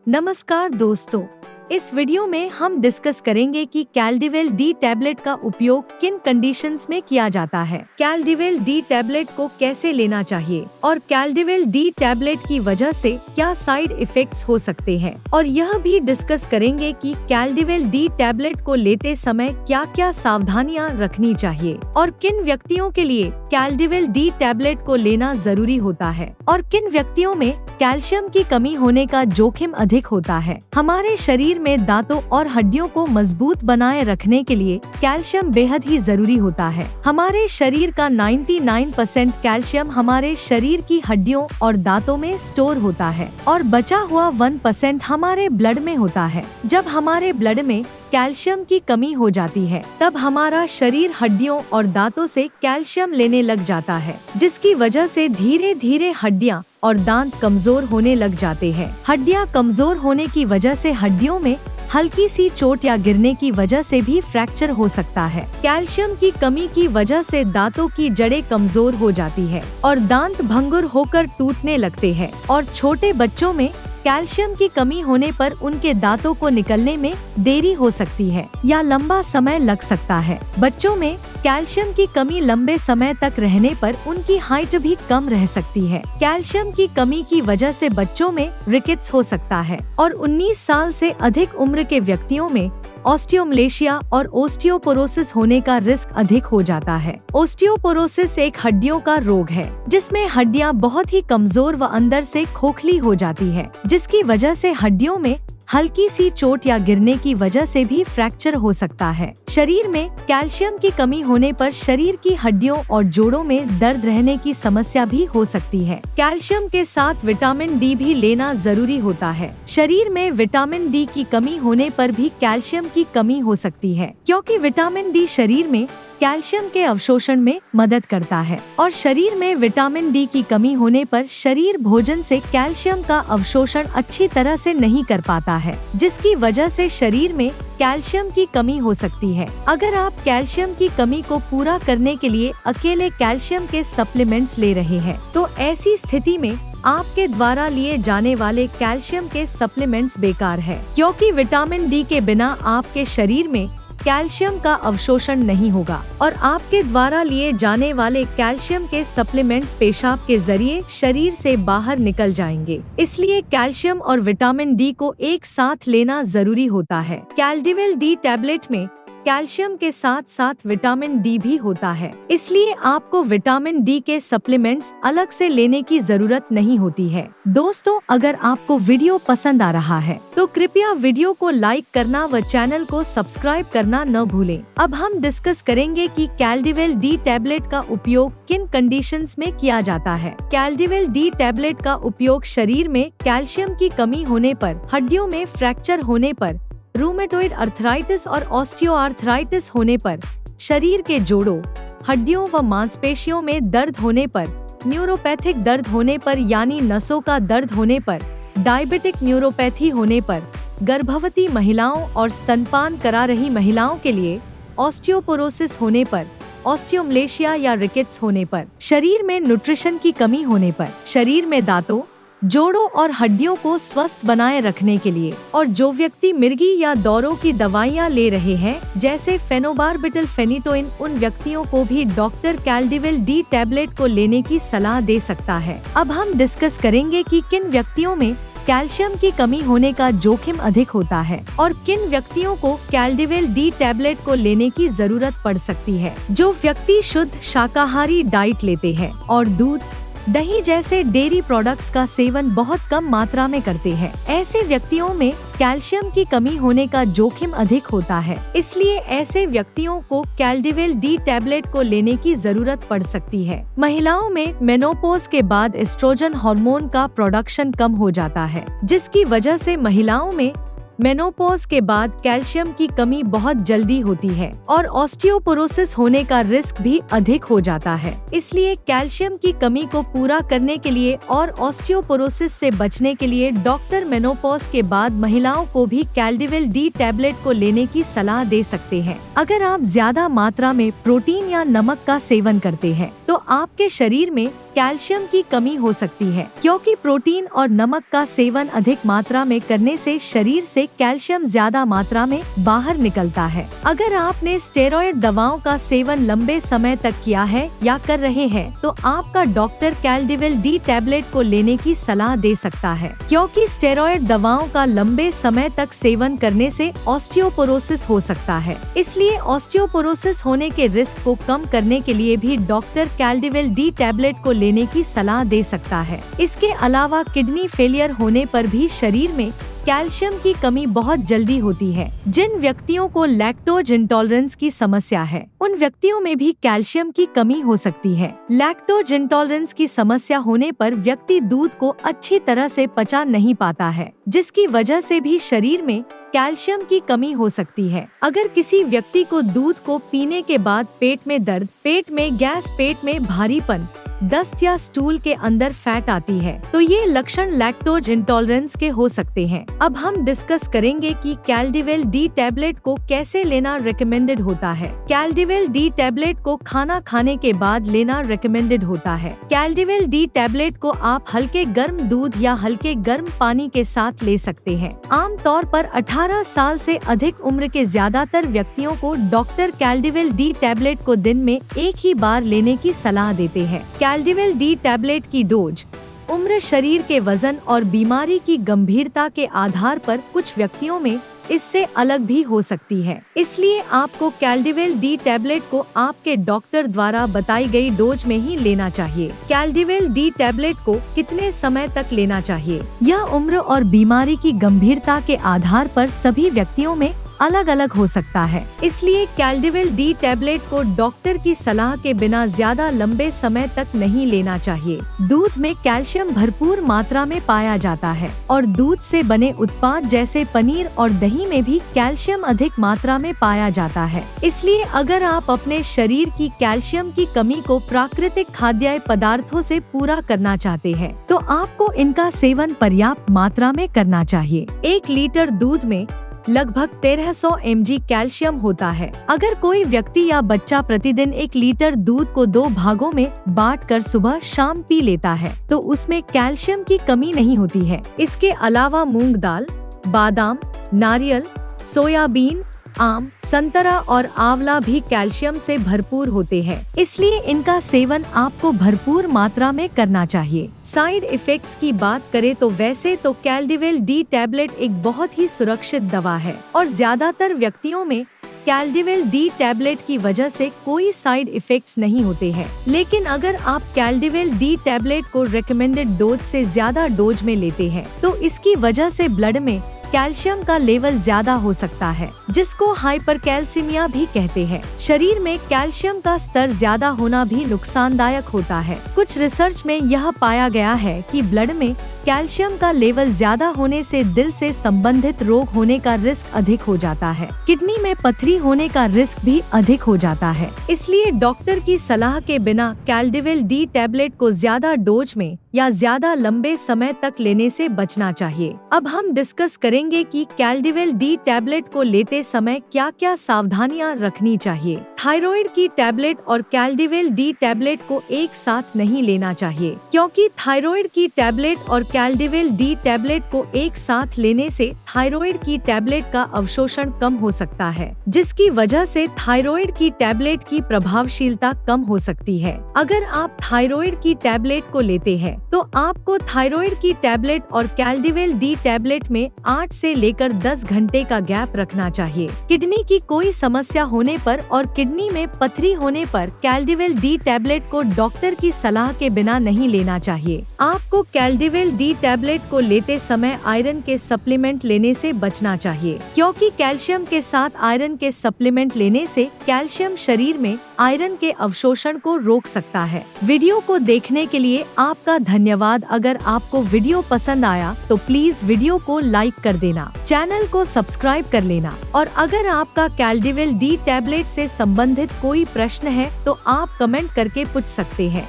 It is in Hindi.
नमस्कार दोस्तों, इस वीडियो में हम डिस्कस करेंगे कि कैल्डिवेल डी टैबलेट का उपयोग किन कंडीशंस में किया जाता है, कैल्डिवेल डी टैबलेट को कैसे लेना चाहिए और कैल्डिवेल डी टैबलेट की वजह से क्या साइड इफेक्ट्स हो सकते हैं, और यह भी डिस्कस करेंगे कि कैल्डिवेल डी टैबलेट को लेते समय क्या क्या सावधानियां रखनी चाहिए और किन व्यक्तियों के लिए कैल्डिवेल डी टैबलेट को लेना जरूरी होता है और किन व्यक्तियों में कैल्शियम की कमी होने का जोखिम अधिक होता है। हमारे शरीर में दांतों और हड्डियों को मजबूत बनाए रखने के लिए कैल्शियम बेहद ही जरूरी होता है। हमारे शरीर का 99% कैल्शियम हमारे शरीर की हड्डियों और दांतों में स्टोर होता है और बचा हुआ 1% हमारे ब्लड में होता है। जब हमारे ब्लड में कैल्शियम की कमी हो जाती है तब हमारा शरीर हड्डियों और दांतों से कैल्शियम लेने लग जाता है, जिसकी वजह से धीरे धीरे हड्डियां और दांत कमजोर होने लग जाते हैं। हड्डियां कमजोर होने की वजह से हड्डियों में हल्की सी चोट या गिरने की वजह से भी फ्रैक्चर हो सकता है। कैल्शियम की कमी की वजह से दांतों की जड़ें कमजोर हो जाती है और दांत भंगुर होकर टूटने लगते हैं और छोटे बच्चों में कैल्शियम की कमी होने पर उनके दांतों को निकलने में देरी हो सकती है या लंबा समय लग सकता है। बच्चों में कैल्शियम की कमी लंबे समय तक रहने पर उनकी हाइट भी कम रह सकती है। कैल्शियम की कमी की वजह से बच्चों में रिकेट्स हो सकता है और 19 साल से अधिक उम्र के व्यक्तियों में ऑस्टियोमलेशिया और ओस्टियोपोरोसिस होने का रिस्क अधिक हो जाता है। ओस्टियोपोरोसिस एक हड्डियों का रोग है जिसमें हड्डियां बहुत ही कमजोर व अंदर से खोखली हो जाती है, जिसकी वजह से हड्डियों में हल्की सी चोट या गिरने की वजह से भी फ्रैक्चर हो सकता है। शरीर में कैल्शियम की कमी होने पर शरीर की हड्डियों और जोड़ों में दर्द रहने की समस्या भी हो सकती है। कैल्शियम के साथ विटामिन डी भी लेना जरूरी होता है। शरीर में विटामिन डी की कमी होने पर भी कैल्शियम की कमी हो सकती है, क्योंकि विटामिन डी शरीर में कैल्शियम के अवशोषण में मदद करता है और शरीर में विटामिन डी की कमी होने पर शरीर भोजन से कैल्शियम का अवशोषण अच्छी तरह से नहीं कर पाता है, जिसकी वजह से शरीर में कैल्शियम की कमी हो सकती है। अगर आप कैल्शियम की कमी को पूरा करने के लिए अकेले कैल्शियम के सप्लीमेंट्स ले रहे हैं तो ऐसी स्थिति में आपके द्वारा लिए जाने वाले कैल्शियम के सप्लीमेंट्स बेकार है, क्योंकि विटामिन डी के बिना आपके शरीर में कैल्शियम का अवशोषण नहीं होगा और आपके द्वारा लिए जाने वाले कैल्शियम के सप्लीमेंट्स पेशाब के जरिए शरीर से बाहर निकल जाएंगे। इसलिए कैल्शियम और विटामिन डी को एक साथ लेना जरूरी होता है। कैल्डिवेल डी टैबलेट में कैल्शियम के साथ साथ विटामिन डी भी होता है, इसलिए आपको विटामिन डी के सप्लीमेंट्स अलग से लेने की जरूरत नहीं होती है। दोस्तों, अगर आपको वीडियो पसंद आ रहा है तो कृपया वीडियो को लाइक करना व चैनल को सब्सक्राइब करना न भूलें। अब हम डिस्कस करेंगे कि कैल्डिवेल डी टैबलेट का उपयोग किन कंडीशंस में किया जाता है। कैल्डिवेल डी टैबलेट का उपयोग शरीर में कैल्शियम की कमी होने पर, हड्डियों में फ्रैक्चर होने पर, रूमेटॉइड अर्थराइटिस और ऑस्टियोआर्थराइटिस होने पर, शरीर के जोड़ों, हड्डियों व मांसपेशियों में दर्द होने पर, न्यूरोपैथिक दर्द होने पर यानी नसों का दर्द होने पर, डायबिटिक न्यूरोपैथी होने पर, गर्भवती महिलाओं और स्तनपान करा रही महिलाओं के लिए ऑस्टियोपोरोसिस होने पर, ऑस्टियोमलेशिया या रिकेट्स होने पर, शरीर में न्यूट्रिशन की कमी होने पर, शरीर में दांतों, जोड़ों और हड्डियों को स्वस्थ बनाए रखने के लिए, और जो व्यक्ति मिर्गी या दौरों की दवाइयाँ ले रहे हैं जैसे फेनोबारबिटल फेनिटोइन, उन व्यक्तियों को भी डॉक्टर कैल्डिवेल डी टैबलेट को लेने की सलाह दे सकता है। अब हम डिस्कस करेंगे कि किन व्यक्तियों में कैल्शियम की कमी होने का जोखिम अधिक होता है और किन व्यक्तियों को कैल्डिवेल डी टैबलेट को लेने की जरूरत पड़ सकती है। जो व्यक्ति शुद्ध शाकाहारी डाइट लेते हैं और दूध, दही जैसे डेयरी प्रोडक्ट्स का सेवन बहुत कम मात्रा में करते हैं, ऐसे व्यक्तियों में कैल्शियम की कमी होने का जोखिम अधिक होता है। इसलिए ऐसे व्यक्तियों को कैल्डिवेल डी टैबलेट को लेने की जरूरत पड़ सकती है। महिलाओं में मेनोपॉज के बाद एस्ट्रोजन हार्मोन का प्रोडक्शन कम हो जाता है, जिसकी वजह से महिलाओं में मेनोपॉज के बाद कैल्शियम की कमी बहुत जल्दी होती है और ऑस्टियोपोरोसिस होने का रिस्क भी अधिक हो जाता है। इसलिए कैल्शियम की कमी को पूरा करने के लिए और ऑस्टियोपोरोसिस से बचने के लिए डॉक्टर मेनोपॉज के बाद महिलाओं को भी कैल्डिविल डी टैबलेट को लेने की सलाह दे सकते हैं। अगर आप ज्यादा मात्रा में प्रोटीन या नमक का सेवन करते हैं तो आपके शरीर में कैल्शियम की कमी हो सकती है, क्योंकि प्रोटीन और नमक का सेवन अधिक मात्रा में करने से शरीर से कैल्शियम ज्यादा मात्रा में बाहर निकलता है। अगर आपने स्टेरॉयड दवाओं का सेवन लंबे समय तक किया है या कर रहे हैं तो आपका डॉक्टर कैल्डिविल डी टैबलेट को लेने की सलाह दे सकता है, क्योंकि स्टेरॉयड दवाओं का लंबे समय तक सेवन करने से ऑस्टियोपोरोसिस हो सकता है। इसलिए ऑस्टियोपोरोसिस होने के रिस्क को कम करने के लिए भी डॉक्टर कैल्डिविल डी टैबलेट को लेने की सलाह दे सकता है। इसके अलावा किडनी फेलियर होने पर भी शरीर में कैल्शियम की कमी बहुत जल्दी होती है। जिन व्यक्तियों को लैक्टोज इंटॉलरेंस की समस्या है उन व्यक्तियों में भी कैल्शियम की कमी हो सकती है। लैक्टोज इंटॉलरेंस की समस्या होने पर व्यक्ति दूध को अच्छी तरह से पचा नहीं पाता है, जिसकी वजह से भी शरीर में कैल्शियम की कमी हो सकती है। अगर किसी व्यक्ति को दूध को पीने के बाद पेट में दर्द, पेट में गैस, पेट में भारीपन, दस्त या स्टूल के अंदर फैट आती है तो ये लक्षण लैक्टोज इंटॉलरेंस के हो सकते हैं। अब हम डिस्कस करेंगे कि कैल्डिविल डी टैबलेट को कैसे लेना रिकमेंडेड होता है। कैल्डिविल डी टैबलेट को खाना खाने के बाद लेना रिकमेंडेड होता है। कैल्डिविल डी टैबलेट को आप हल्के गर्म दूध या हल्के गर्म पानी के साथ ले सकते हैं। आमतौर पर 18 साल से अधिक उम्र के ज्यादातर व्यक्तियों को डॉक्टर कैल्डिविल डी टैबलेट को दिन में एक ही बार लेने की सलाह देते हैं। कैल्डिविल डी टैबलेट की डोज उम्र, शरीर के वजन और बीमारी की गंभीरता के आधार पर कुछ व्यक्तियों में इससे अलग भी हो सकती है। इसलिए आपको कैल्डिविल डी टैबलेट को आपके डॉक्टर द्वारा बताई गई डोज में ही लेना चाहिए। कैल्डिविल डी टैबलेट को कितने समय तक लेना चाहिए, यह उम्र और बीमारी की गंभीरता के आधार पर सभी व्यक्तियों में अलग अलग हो सकता है। इसलिए कैल्डिविल डी टैबलेट को डॉक्टर की सलाह के बिना ज्यादा लंबे समय तक नहीं लेना चाहिए। दूध में कैल्शियम भरपूर मात्रा में पाया जाता है और दूध से बने उत्पाद जैसे पनीर और दही में भी कैल्शियम अधिक मात्रा में पाया जाता है। इसलिए अगर आप अपने शरीर की कैल्शियम की कमी को प्राकृतिक खाद्य पदार्थों से पूरा करना चाहते हैं तो आपको इनका सेवन पर्याप्त मात्रा में करना चाहिए। 1 लीटर दूध में लगभग 1300 mg कैल्शियम होता है। अगर कोई व्यक्ति या बच्चा प्रतिदिन 1 लीटर दूध को 2 भागों में बांटकर सुबह शाम पी लेता है तो उसमें कैल्शियम की कमी नहीं होती है। इसके अलावा मूंग दाल, बादाम, नारियल, सोयाबीन, आम, संतरा और आंवला भी कैल्शियम से भरपूर होते हैं। इसलिए इनका सेवन आपको भरपूर मात्रा में करना चाहिए। साइड इफेक्ट्स की बात करें तो वैसे तो कैल्डिविल डी टैबलेट एक बहुत ही सुरक्षित दवा है और ज्यादातर व्यक्तियों में कैल्डिविल डी टैबलेट की वजह से कोई साइड इफेक्ट्स नहीं होते हैं। लेकिन अगर आप कैल्डिविल डी टैबलेट को रिकमेंडेड डोज से ज्यादा डोज में लेते हैं तो इसकी वजह से ब्लड में कैल्शियम का लेवल ज्यादा हो सकता है, जिसको हाइपरकैल्सीमिया भी कहते हैं। शरीर में कैल्शियम का स्तर ज्यादा होना भी नुकसानदायक होता है। कुछ रिसर्च में यह पाया गया है कि ब्लड में कैल्शियम का लेवल ज्यादा होने से दिल से संबंधित रोग होने का रिस्क अधिक हो जाता है। किडनी में पथरी होने का रिस्क भी अधिक हो जाता है। इसलिए डॉक्टर की सलाह के बिना कैल्डिविल डी टैबलेट को ज्यादा डोज में या ज्यादा लंबे समय तक लेने से बचना चाहिए। अब हम डिस्कस करेंगे कि कैल्डिविल डी टैबलेट को लेते समय क्या क्या सावधानियां रखनी चाहिए। थायराइड की टैबलेट और कैल्डिविल डी टैबलेट को एक साथ नहीं लेना चाहिए, क्योंकि थायराइड की टैबलेट और कैल्डिविल डी टैबलेट को एक साथ लेने से थायराइड की टैबलेट का अवशोषण कम हो सकता है, जिसकी वजह से थायराइड की टैबलेट की प्रभावशीलता कम हो सकती है। अगर आप थायराइड की टैबलेट को लेते हैं तो आपको थायराइड की टैबलेट और कैल्डिविल डी टैबलेट में 8 से लेकर 10 घंटे का गैप रखना चाहिए। किडनी की कोई समस्या होने पर और किडनी में पथरी होने पर कैल्डिविल डी टैबलेट को डॉक्टर की सलाह के बिना नहीं लेना चाहिए। आपको कैल्डिविल डी टैबलेट को लेते समय आयरन के सप्लीमेंट लेने से बचना चाहिए, क्योंकि कैल्शियम के साथ आयरन के सप्लीमेंट लेने से कैल्शियम शरीर में आयरन के अवशोषण को रोक सकता है। वीडियो को देखने के लिए आपका धन्यवाद। अगर आपको वीडियो पसंद आया तो प्लीज वीडियो को लाइक कर दें। देना, चैनल को सब्सक्राइब कर लेना। और अगर आपका कैलडिवेल डी टैबलेट से संबंधित कोई प्रश्न है तो आप कमेंट करके पूछ सकते हैं।